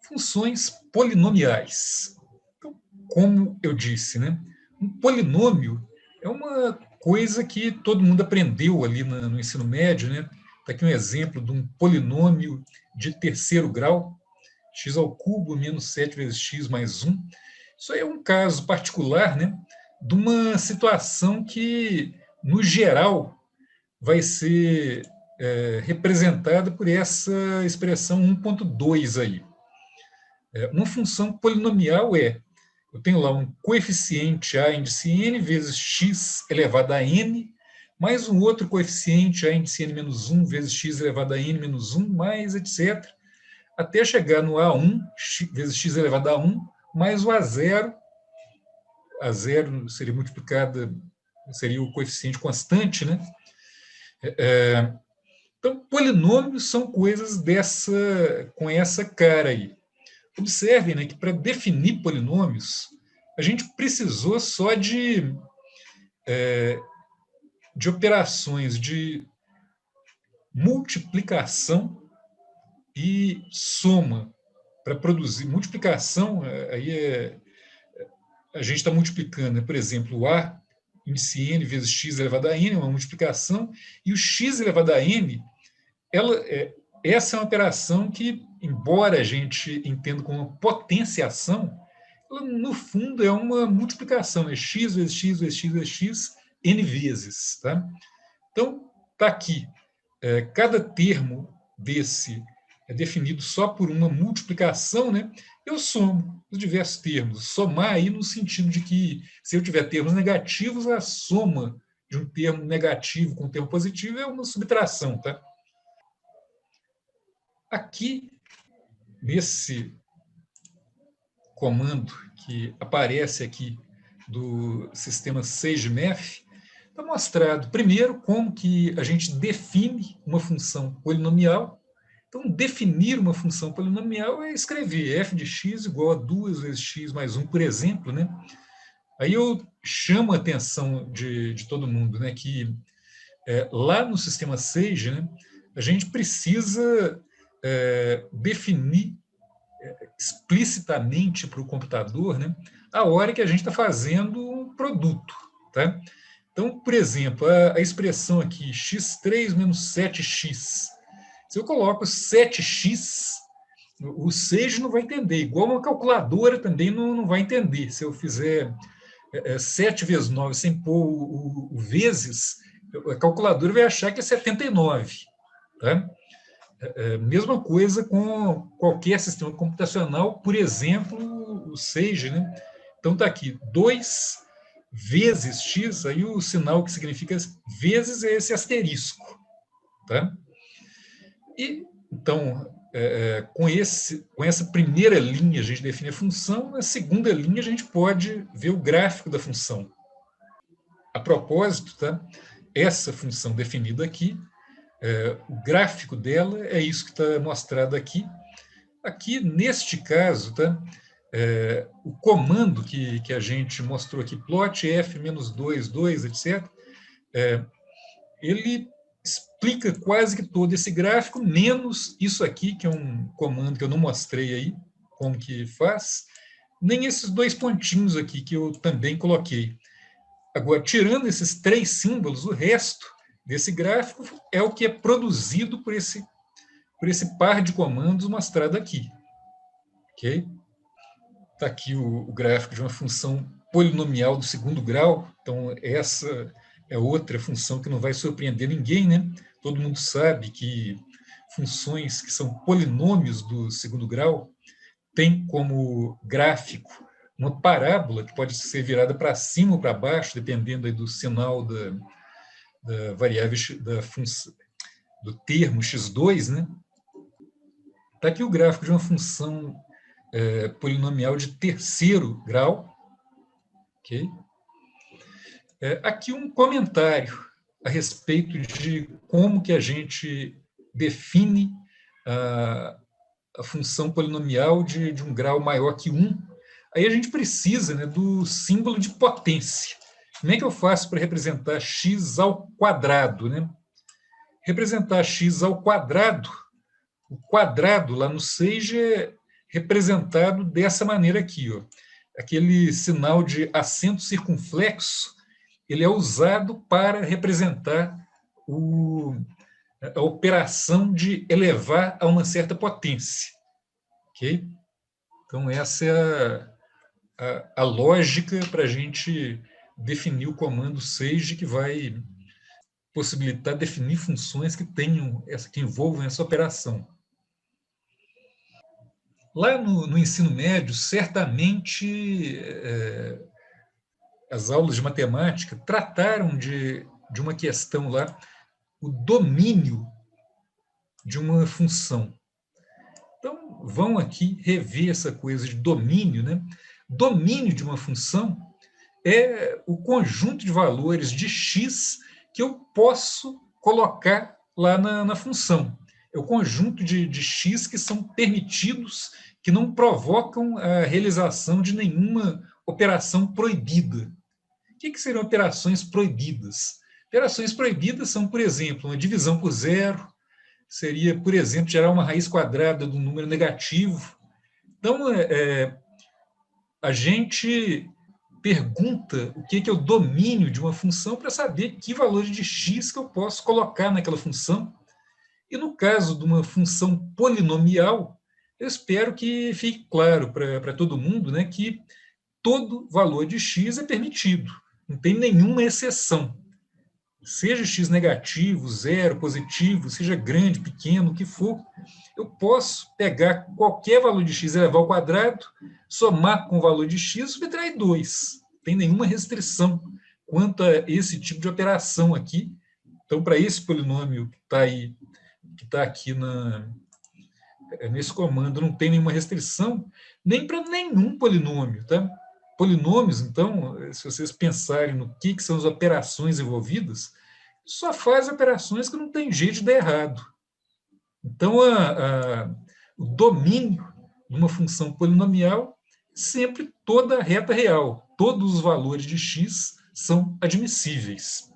Funções polinomiais. Então, como eu disse, né, um polinômio é uma coisa que todo mundo aprendeu ali no ensino médio, né? Está aqui um exemplo de um polinômio de terceiro grau, x ao cubo menos 7 vezes x mais 1. Isso aí é um caso particular, né, de uma situação que, no geral, vai ser representada por essa expressão 1.2 aí. Uma função polinomial eu tenho lá um coeficiente a índice n vezes x elevado a n, mais um outro coeficiente a índice n menos 1 vezes x elevado a n menos 1, mais etc., até chegar no a1 vezes x elevado a 1, mais o a0 seria multiplicada, seria o coeficiente constante, né? Então, polinômios são coisas com essa cara aí. Observem, né, que para definir polinômios, a gente precisou só de operações de multiplicação e soma para produzir. Multiplicação, aí a gente está multiplicando, né, por exemplo, o a índice n vezes x elevado a n, é uma multiplicação, e o x elevado a n, essa é uma operação que, embora a gente entenda como potenciação, ela, no fundo, é uma multiplicação, é x vezes x vezes x vezes x, n vezes. Tá? Então, está aqui. Cada termo desse é definido só por uma multiplicação, né? Eu somo os diversos termos. Somar aí no sentido de que, se eu tiver termos negativos, a soma de um termo negativo com um termo positivo é uma subtração. Tá? Aqui, nesse comando que aparece aqui do sistema SageMath, está mostrado, primeiro, como que a gente define uma função polinomial. Então, definir uma função polinomial é escrever f de x igual a 2 vezes x mais 1, por exemplo. Né? Aí eu chamo a atenção de todo mundo, né, que lá no sistema Sage, né, a gente precisa definir explicitamente para o computador, né, a hora que a gente está fazendo um produto. Tá? Então, por exemplo, a expressão aqui, x3 menos 7x, se eu coloco 7x, o Sage não vai entender, igual uma calculadora também não vai entender. Se eu fizer 7 vezes 9 sem pôr o vezes, a calculadora vai achar que é 79. Tá? Mesma coisa com qualquer sistema computacional, por exemplo, o Sage. Né? Então, está aqui, 2 vezes x, aí o sinal que significa vezes é esse asterisco. Tá? E, então, com essa primeira linha a gente define a função, na segunda linha a gente pode ver o gráfico da função. A propósito, tá? Essa função definida aqui, o gráfico dela é isso que está mostrado aqui. Aqui, neste caso, tá? O comando que a gente mostrou aqui, plot f-2, 2, etc., ele explica quase que todo esse gráfico, menos isso aqui, que é um comando que eu não mostrei aí, como que faz, nem esses dois pontinhos aqui que eu também coloquei. Agora, tirando esses 3 símbolos, o resto desse gráfico é o que é produzido por esse par de comandos mostrado aqui. Ok? Está aqui o gráfico de uma função polinomial do segundo grau. Então, essa é outra função que não vai surpreender ninguém, né? Todo mundo sabe que funções que são polinômios do segundo grau têm como gráfico uma parábola que pode ser virada para cima ou para baixo, dependendo aí do sinal da variável, do termo x2, né? Está aqui o gráfico de uma função polinomial de terceiro grau. Okay? Aqui um comentário a respeito de como que a gente define a função polinomial de um grau maior que 1. Aí a gente precisa, né, do símbolo de potência. Como é que eu faço para representar x ao quadrado? Né? Representar x ao quadrado, o quadrado lá no Sage é representado dessa maneira aqui, ó. Aquele sinal de acento circunflexo, ele é usado para representar a operação de elevar a uma certa potência. Ok? Então, essa é a lógica para a gente definir o comando sage, que vai possibilitar definir funções que envolvam essa operação. Lá no ensino médio, certamente as aulas de matemática trataram de uma questão lá, o domínio de uma função. Então, vão aqui rever essa coisa de domínio, né? Domínio de uma função é o conjunto de valores de x que eu posso colocar lá na função. É o conjunto de x que são permitidos, que não provocam a realização de nenhuma operação proibida. O que seriam operações proibidas? Operações proibidas são, por exemplo, uma divisão por zero, seria, por exemplo, gerar uma raiz quadrada de um número negativo. Então, a gente pergunta o que é o domínio de uma função para saber que valores de x que eu posso colocar naquela função. E no caso de uma função polinomial, eu espero que fique claro para todo mundo, né, que todo valor de x é permitido, não tem nenhuma exceção. Seja x negativo, zero, positivo, seja grande, pequeno, o que for, eu posso pegar qualquer valor de x elevado ao quadrado, somar com o valor de x e subtrair 2. Não tem nenhuma restrição quanto a esse tipo de operação aqui. Então, para esse polinômio que está aqui nesse comando, não tem nenhuma restrição, nem para nenhum polinômio, tá? Polinômios, então, se vocês pensarem no que são as operações envolvidas, só faz operações que não tem jeito de dar errado. Então, o domínio de uma função polinomial é sempre toda a reta real. Todos os valores de x são admissíveis.